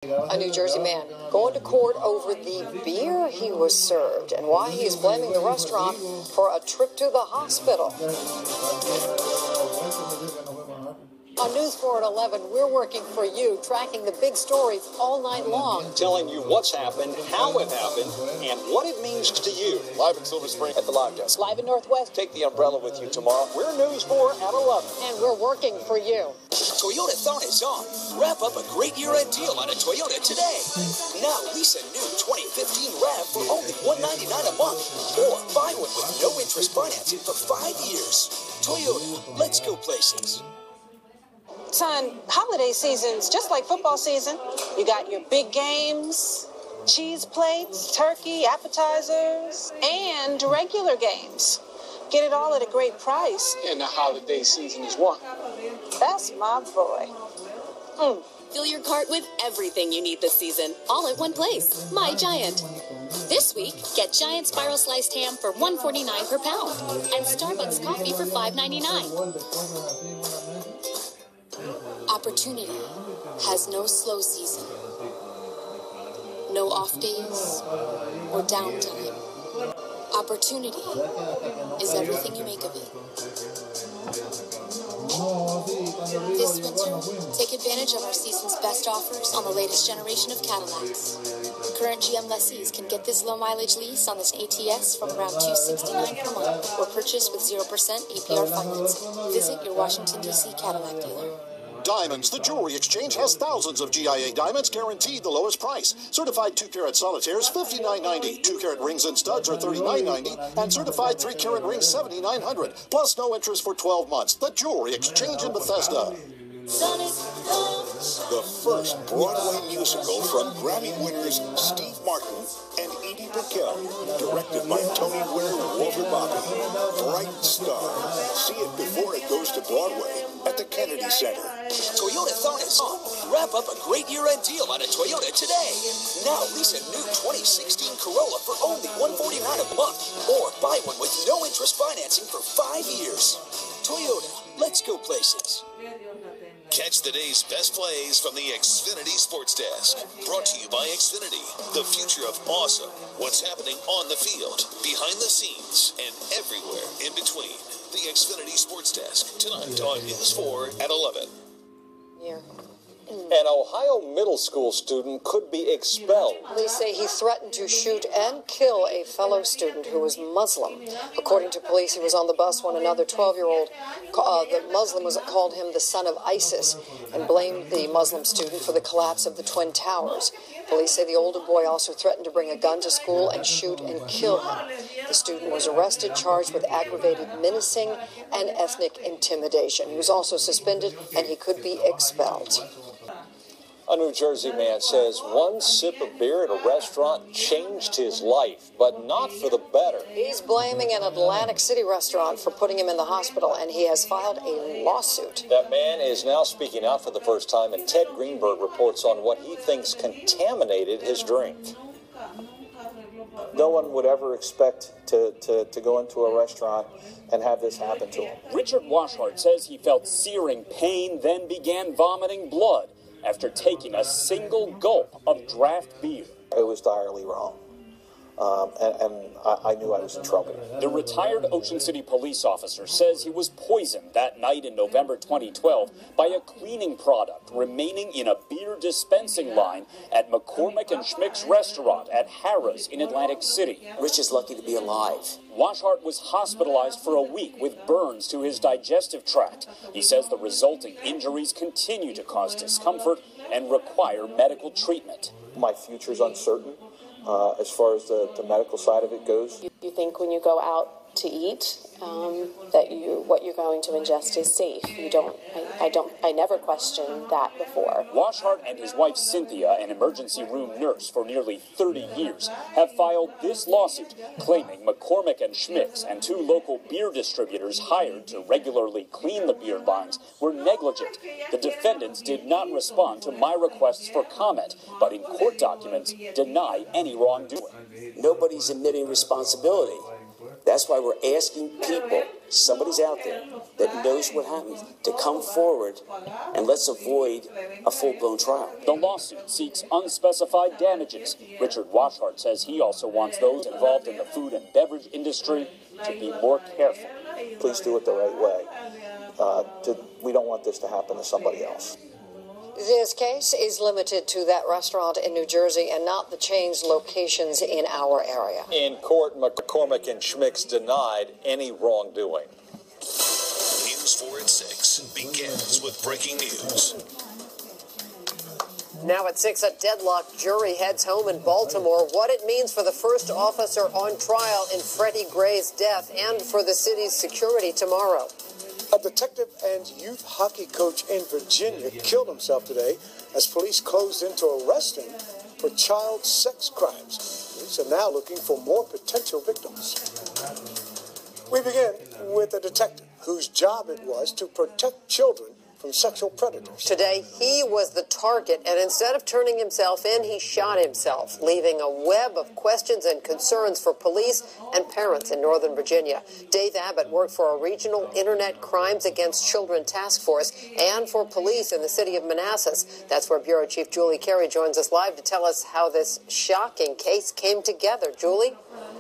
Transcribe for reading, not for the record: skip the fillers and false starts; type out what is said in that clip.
A New Jersey man going to court over the beer he was served and why he is blaming the restaurant for a trip to the hospital. On News 4 at 11, we're working for you, tracking the big stories all night long. Telling you what's happened, how it happened, and what it means to you. Live in Silver Spring at the live desk. Live in Northwest. Take the umbrella with you tomorrow. We're News 4 at 11. And we're working for you. Toyotathon is on. Wrap up a great year-end deal on a Toyota today. Now lease a new 2015 RAV for only $199 a month. Or buy one with no interest financing for 5 years. Toyota, let's go places. Son, holiday season's just like football season. You got your big games, cheese plates, turkey, appetizers, and regular games. Get it all at a great price. And the holiday season is one. That's my boy. Fill your cart with everything you need this season, all at one place. My Giant. This week, get Giant Spiral Sliced Ham for $1.49 per pound and Starbucks coffee for $5.99. Opportunity has no slow season, no off days or downtime. Opportunity is everything you make of it. This winter, take advantage of our season's best offers on the latest generation of Cadillacs. Current GM lessees can get this low-mileage lease on this ATS from around $269 per month or purchase with 0% APR financing. Visit your Washington, D.C. Cadillac dealer. Diamonds. The Jewelry Exchange has thousands of GIA diamonds, guaranteed the lowest price. Certified 2-carat solitaires, $59.90. 2-carat rings and studs are $39.90. And certified 3-carat rings, $7,900. Plus no interest for 12 months. The Jewelry Exchange in Bethesda. The first Broadway musical from Grammy winners Steve Martin and Edie Brickell, directed by Tony winner Walter Bobby. Bright Star. See it before it goes to Broadway at the Kennedy Center. Toyotathon is on. Wrap up a great year-end deal on a Toyota today. Now lease a new 2016 Corolla for only $149 a month. Or buy one with no interest financing for 5 years. Toyota, let's go places. Catch the day's best plays from the Xfinity Sports Desk. Brought to you by Xfinity, the future of awesome. What's happening on the field, behind the scenes, and everywhere in between. The Xfinity Sports Desk, tonight on News 4 at 11. Yeah. An Ohio middle school student could be expelled. Police say he threatened to shoot and kill a fellow student who was Muslim. According to police, he was on the bus when another 12-year-old, the Muslim, called him the son of ISIS and blamed the Muslim student for the collapse of the Twin Towers. Police say the older boy also threatened to bring a gun to school and shoot and kill him. The student was arrested, charged with aggravated menacing and ethnic intimidation. He was also suspended, and he could be expelled. A New Jersey man says one sip of beer at a restaurant changed his life, but not for the better. He's blaming an Atlantic City restaurant for putting him in the hospital, and he has filed a lawsuit. That man is now speaking out for the first time, and Ted Greenberg reports on what he thinks contaminated his drink. No one would ever expect to go into a restaurant and have this happen to him. Richard Washart says he felt searing pain, then began vomiting blood after taking a single gulp of draft beer. It was direly wrong. And I knew I was in trouble. The retired Ocean City police officer says he was poisoned that night in November 2012 by a cleaning product remaining in a beer dispensing line at McCormick and Schmick's restaurant at Harrah's in Atlantic City. Rich is lucky to be alive. Washart was hospitalized for a week with burns to his digestive tract. He says the resulting injuries continue to cause discomfort and require medical treatment. My future's uncertain. As far as the medical side of it goes. You think when you go out to eat that what you're going to ingest is safe. I never questioned that before. Washart and his wife Cynthia, an emergency room nurse for nearly 30 years, have filed this lawsuit claiming McCormick and Schmick's and 2 local beer distributors hired to regularly clean the beer lines were negligent. The defendants did not respond to my requests for comment, but in court documents deny any wrongdoing. Nobody's admitting responsibility. That's why we're asking people, somebody's out there that knows what happened, to come forward and let's avoid a full-blown trial. The lawsuit seeks unspecified damages. Richard Washart says he also wants those involved in the food and beverage industry to be more careful. Please do it the right way. We don't want this to happen to somebody else. This case is limited to that restaurant in New Jersey and not the chain's locations in our area. In court, McCormick and Schmick denied any wrongdoing. News 4 at 6 begins with breaking news. Now at 6, a deadlocked jury heads home in Baltimore. What it means for the first officer on trial in Freddie Gray's death and for the city's security tomorrow. A detective and youth hockey coach in Virginia killed himself today as police closed in to arrest him for child sex crimes. Police are now looking for more potential victims. We begin with a detective whose job it was to protect children from sexual predators. Today, he was the target, and instead of turning himself in, he shot himself, leaving a web of questions and concerns for police and parents in Northern Virginia. Dave Abbott worked for a regional Internet Crimes Against Children task force and for police in the city of Manassas. That's where Bureau Chief Julie Carey joins us live to tell us how this shocking case came together. Julie?